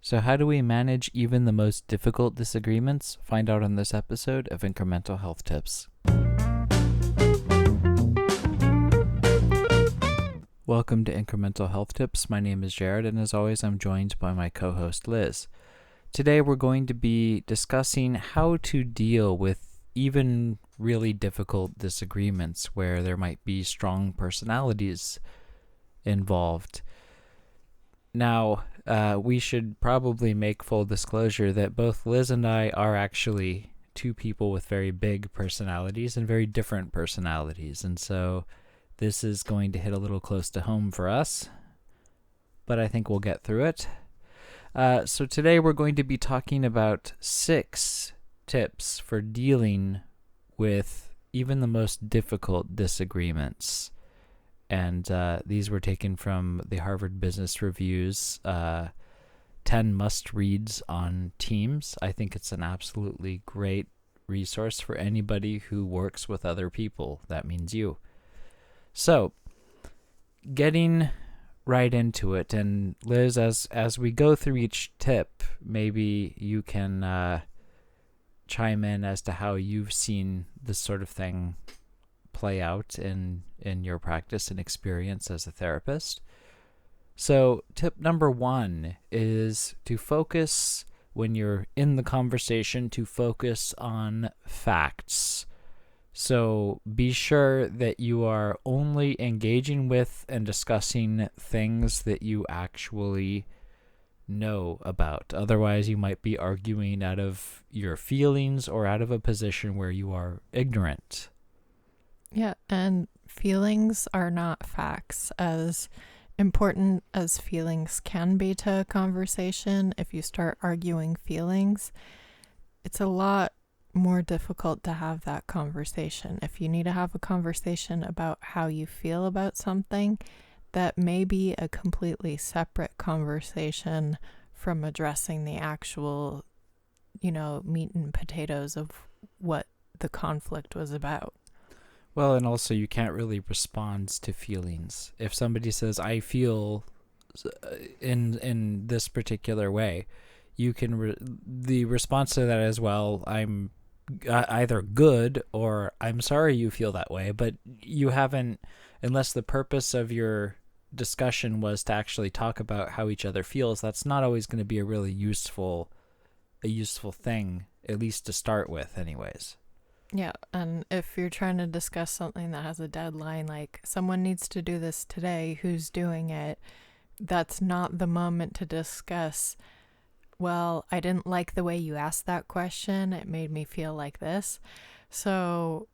So, how do we manage even the most difficult disagreements? Find out on this episode of IncreMental Health Tips. Welcome to IncreMental Health Tips. My name is Jared, and as always, I'm joined by my co-host Liz. Today, we're going to be discussing how to deal with even really difficult disagreements where there might be strong personalities involved. Now, we should probably make full disclosure that both Liz and I are actually two people with very big personalities and very different personalities. And so this is going to hit a little close to home for us, but I think we'll get through it. So today we're going to be talking about 6 tips for dealing with even the most difficult disagreements. And these were taken from the Harvard Business Review's 10 must-reads on teams. I think it's an absolutely great resource for anybody who works with other people. That means you. So, getting right into it, and Liz, as we go through each tip, maybe you can chime in as to how you've seen this sort of thing play out in your practice and experience as a therapist. So tip number 1 is to focus, when you're in the conversation, to focus on facts. So be sure that you are only engaging with and discussing things that you actually know about. Otherwise, you might be arguing out of your feelings or out of a position where you are ignorant. Yeah, and feelings are not facts. As important as feelings can be to a conversation, if you start arguing feelings, it's a lot more difficult to have that conversation. If you need to have a conversation about how you feel about something, that may be a completely separate conversation from addressing the actual, meat and potatoes of what the conflict was about. Well, and also you can't really respond to feelings. If somebody says, I feel in this particular way, you can, the response to that is, well, I'm either good or I'm sorry you feel that way, but you haven't, unless the purpose of your discussion was to actually talk about how each other feels, that's not always going to be a really useful thing, at least to start with anyways. Yeah, and if you're trying to discuss something that has a deadline, like someone needs to do this today, who's doing it, that's not the moment to discuss, well, I didn't like the way you asked that question. It made me feel like this. So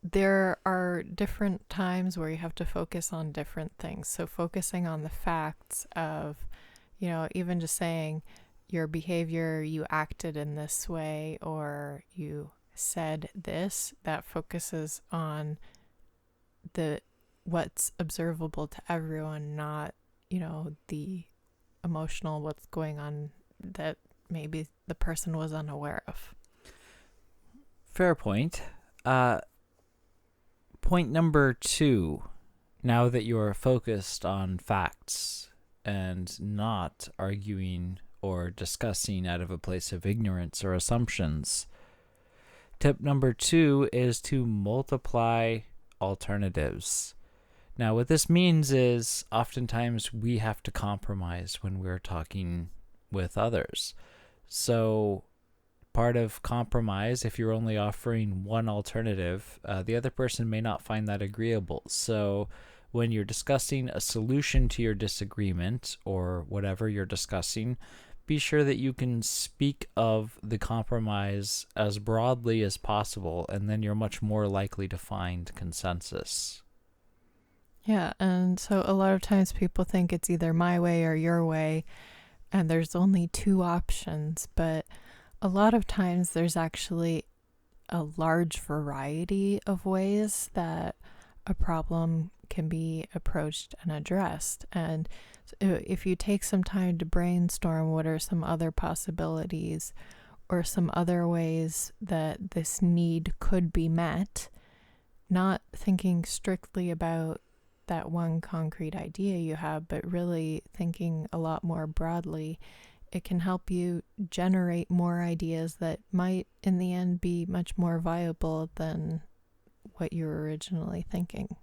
there are different times where you have to focus on different things. So focusing on the facts of, even just saying your behavior, you acted in this way, or you said this, that focuses on what's observable to everyone, not the emotional what's going on that maybe the person was unaware of. Fair point. Point number 2, now that you're focused on facts and not arguing or discussing out of a place of ignorance or assumptions, tip number 2 is to multiply alternatives. Now, what this means is oftentimes we have to compromise when we're talking with others. So part of compromise, if you're only offering one alternative, the other person may not find that agreeable. So when you're discussing a solution to your disagreement or whatever you're discussing, be sure that you can speak of the compromise as broadly as possible, and then you're much more likely to find consensus. Yeah, and so a lot of times people think it's either my way or your way, and there's only 2 options, but a lot of times there's actually a large variety of ways that a problem can be approached and addressed. And if you take some time to brainstorm what are some other possibilities or some other ways that this need could be met, not thinking strictly about that one concrete idea you have, but really thinking a lot more broadly, it can help you generate more ideas that might in the end be much more viable than what you were originally thinking.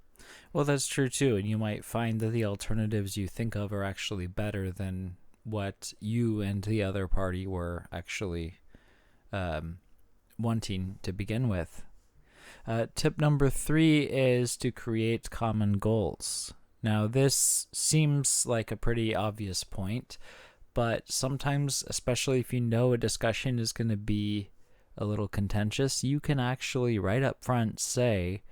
Well, that's true too, and you might find that the alternatives you think of are actually better than what you and the other party were actually wanting to begin with. Tip number 3 is to create common goals. Now, this seems like a pretty obvious point, but sometimes, especially if you know a discussion is going to be a little contentious, you can actually right up front say,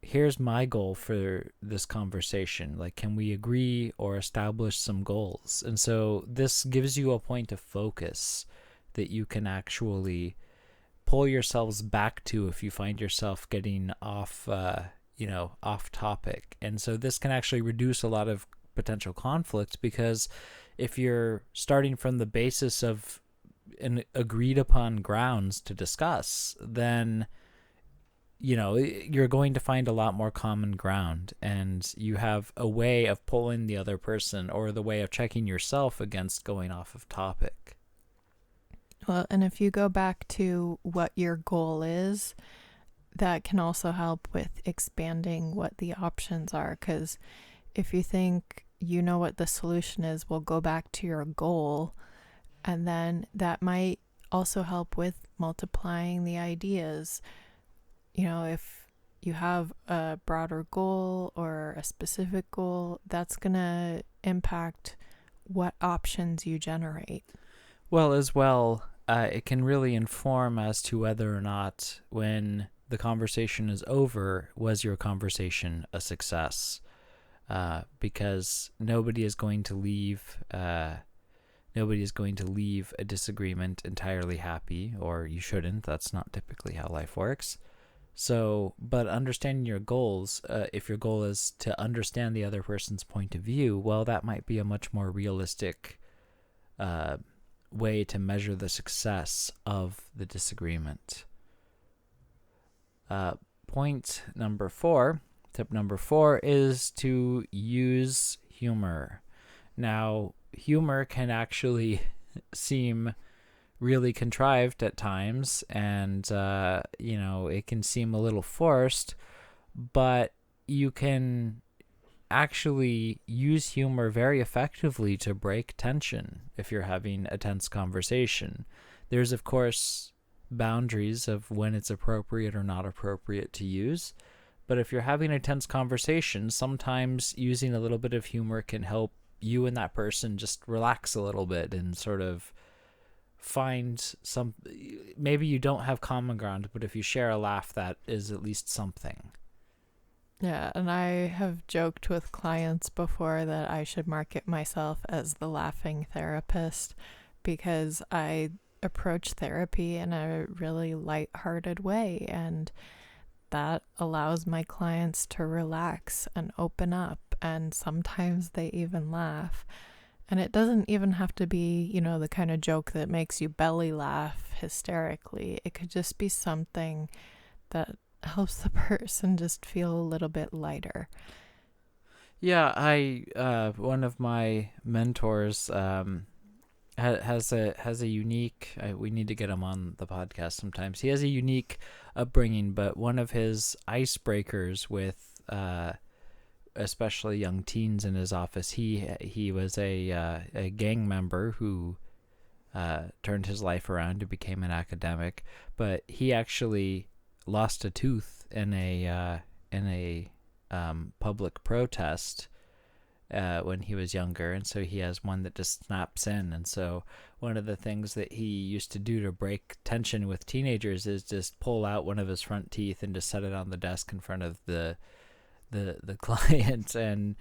here's my goal for this conversation. Like, can we agree or establish some goals? And so this gives you a point of focus that you can actually pull yourselves back to if you find yourself getting off, off topic. And so this can actually reduce a lot of potential conflict, because if you're starting from the basis of an agreed upon grounds to discuss, then you're going to find a lot more common ground, and you have a way of pulling the other person, or the way of checking yourself against going off of topic. Well, and if you go back to what your goal is, that can also help with expanding what the options are. Because if you think you know what the solution is, we'll go back to your goal, and then that might also help with multiplying the ideas. If you have a broader goal or a specific goal, that's going to impact what options you generate. Well, as well, it can really inform as to whether or not, when the conversation is over, was your conversation a success? Because nobody is going to leave a disagreement entirely happy, or you shouldn't. That's not typically how life works. So, but understanding your goals, if your goal is to understand the other person's point of view, well, that might be a much more realistic way to measure the success of the disagreement. Tip number 4 is to use humor. Now, humor can actually seem really contrived at times, and it can seem a little forced, but you can actually use humor very effectively to break tension if you're having a tense conversation. There's, of course, boundaries of when it's appropriate or not appropriate to use, but if you're having a tense conversation, sometimes using a little bit of humor can help you and that person just relax a little bit and sort of find some. Maybe you don't have common ground, but if you share a laugh, that is at least something. Yeah, and I have joked with clients before that I should market myself as the laughing therapist, because I approach therapy in a really lighthearted way, and that allows my clients to relax and open up, and sometimes they even laugh. And it doesn't even have to be, the kind of joke that makes you belly laugh hysterically. It could just be something that helps the person just feel a little bit lighter. Yeah, one of my mentors has a unique. We need to get him on the podcast sometimes. He has a unique upbringing, but one of his icebreakers with especially young teens in his office, he was a gang member who turned his life around and became an academic, but he actually lost a tooth in a public protest when he was younger, and so he has one that just snaps in. And so one of the things that he used to do to break tension with teenagers is just pull out one of his front teeth and just set it on the desk in front of the client, and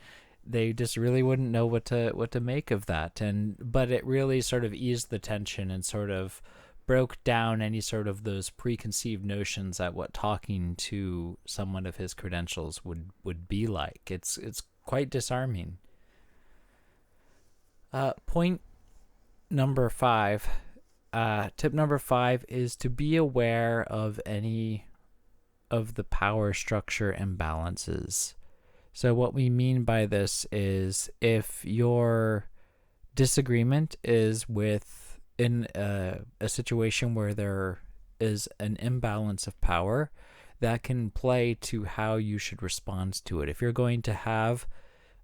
they just really wouldn't know what to make of that. But it really sort of eased the tension and sort of broke down any sort of those preconceived notions at what talking to someone of his credentials would be like. It's quite disarming. Point number 5. Tip number 5 is to be aware of any of the power structure imbalances. So what we mean by this is if your disagreement is with in a situation where there is an imbalance of power, that can play to how you should respond to it. If you're going to have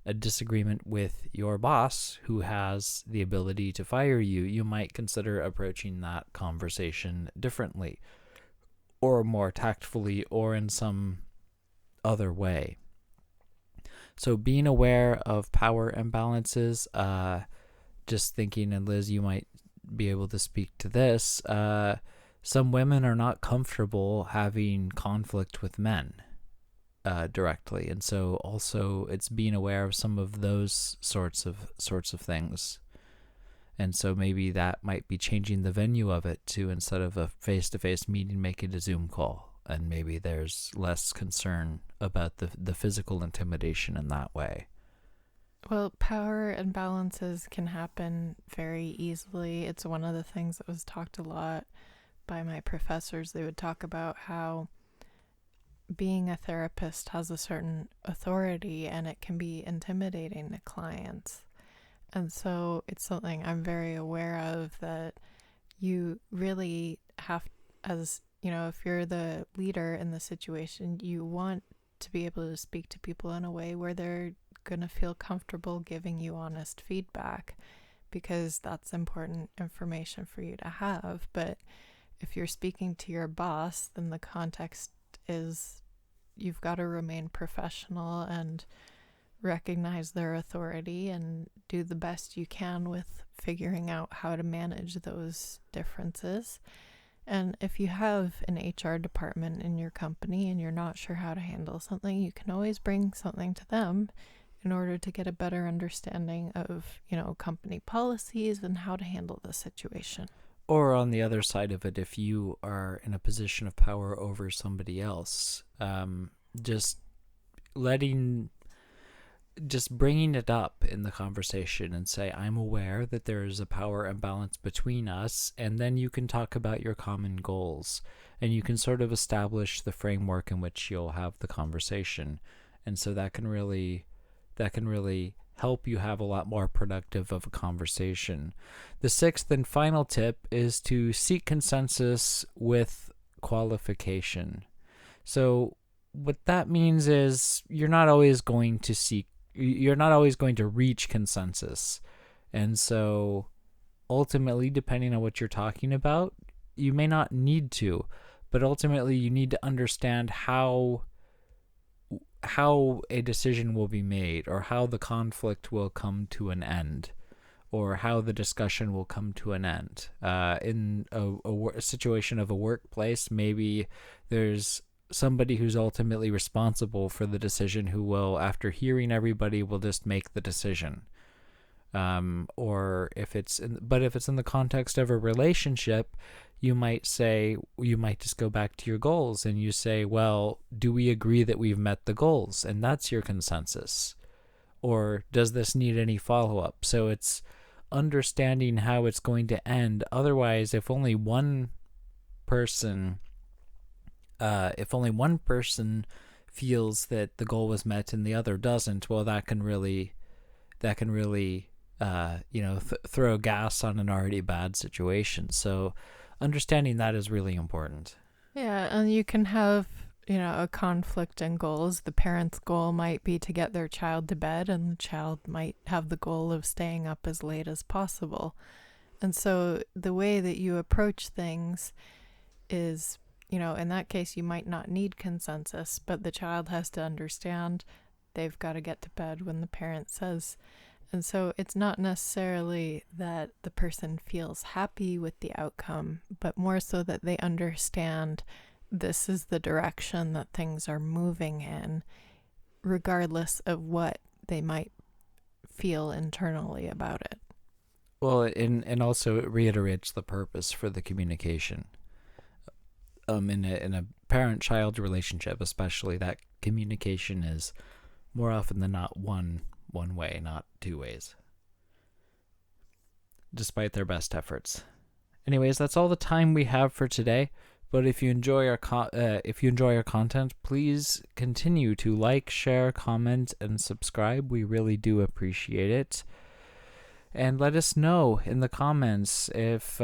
a disagreement with your boss who has the ability to fire you, you might consider approaching that conversation differently or more tactfully or in some other way. So being aware of power imbalances, just thinking, and Liz, you might be able to speak to this, some women are not comfortable having conflict with men directly, and so also it's being aware of some of those sorts of things. And so maybe that might be changing the venue of it to, instead of a face-to-face meeting, make it a Zoom call, and maybe there's less concern about the physical intimidation in that way. Well, power imbalances can happen very easily. It's one of the things that was talked a lot by my professors. They would talk about how being a therapist has a certain authority and it can be intimidating to clients. And so it's something I'm very aware of, that you really have, as you know, if you're the leader in the situation, you want to be able to speak to people in a way where they're going to feel comfortable giving you honest feedback, because that's important information for you to have. But if you're speaking to your boss, then the context is you've got to remain professional and recognize their authority and do the best you can with figuring out how to manage those differences. And if you have an HR department in your company and you're not sure how to handle something, you can always bring something to them in order to get a better understanding of, company policies and how to handle the situation. Or on the other side of it, if you are in a position of power over somebody else, just bringing it up in the conversation and say, I'm aware that there is a power imbalance between us, and then you can talk about your common goals, and you can sort of establish the framework in which you'll have the conversation. And so that can really help you have a lot more productive of a conversation. The sixth and final tip is to seek consensus with qualification. So what that means is you're not always going to reach consensus. And so ultimately, depending on what you're talking about, you may not need to, but ultimately you need to understand how a decision will be made, or how the conflict will come to an end, or how the discussion will come to an end. In a situation of a workplace, maybe there's somebody who's ultimately responsible for the decision who will, after hearing everybody, will just make the decision. Or if it's in the context of a relationship, you might just go back to your goals and you say, well, do we agree that we've met the goals? And that's your consensus. Or does this need any follow-up? So it's understanding how it's going to end. Otherwise, if only one person feels that the goal was met and the other doesn't, well, that can really throw gas on an already bad situation. So understanding that is really important. Yeah, and you can have, a conflict in goals. The parent's goal might be to get their child to bed, and the child might have the goal of staying up as late as possible. And so the way that you approach things is, in that case, you might not need consensus, but the child has to understand they've got to get to bed when the parent says. And so it's not necessarily that the person feels happy with the outcome, but more so that they understand this is the direction that things are moving in, regardless of what they might feel internally about it. Well, and also it reiterates the purpose for the communication. In a parent-child relationship, especially, that communication is more often than not one way, not two ways, despite their best efforts. Anyways, that's all the time we have for today. But if you enjoy our content, please continue to like, share, comment, and subscribe. We really do appreciate it. And let us know in the comments if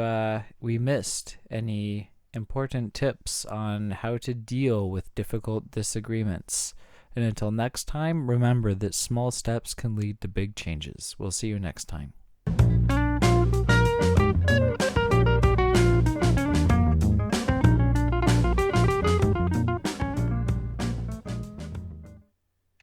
we missed any important tips on how to deal with difficult disagreements. And until next time, remember that small steps can lead to big changes. We'll see you next time.